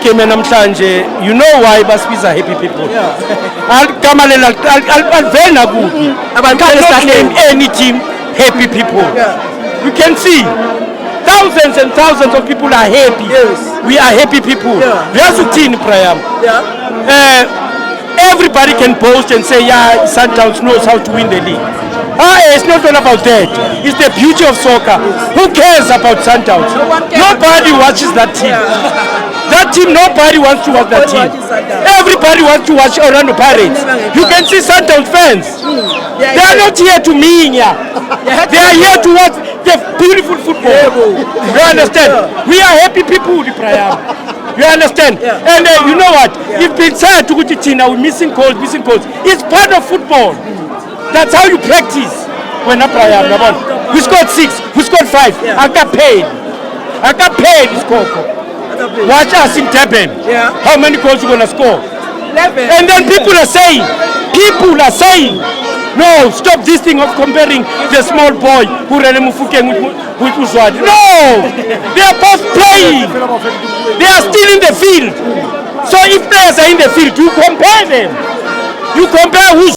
game namhlanje, you know why basibiza happy people. I'll cannot name any team happy people. You can see thousands and thousands of people are happy. We are happy people. Riazutin Prayam. Everybody can boast and say, yeah, Sundowns knows how to win the league. It's not all about that. It's the beauty of soccer. Who cares about Sundowns? Nobody watches that team. That team, nobody wants to watch that team. Everybody wants to watch Orlando Pirates. You can see Sundowns fans. They are not here to minya. They are here to watch the beautiful football. You understand? We are happy people, Priam. You understand? And you know what? If been said to Guchitina, we're missing goals. It's part of football. That's how you practice. When we scored 6, we scored 5. I got paid this Coco. Watch us in Durban. How many goals you gonna score? 11. And then people are saying, no, stop this thing of comparing the small boy who ran Mufukeng with Uswadi. No, they are both playing. They are still in the field. So if players are in the field, you compare them. You compare who's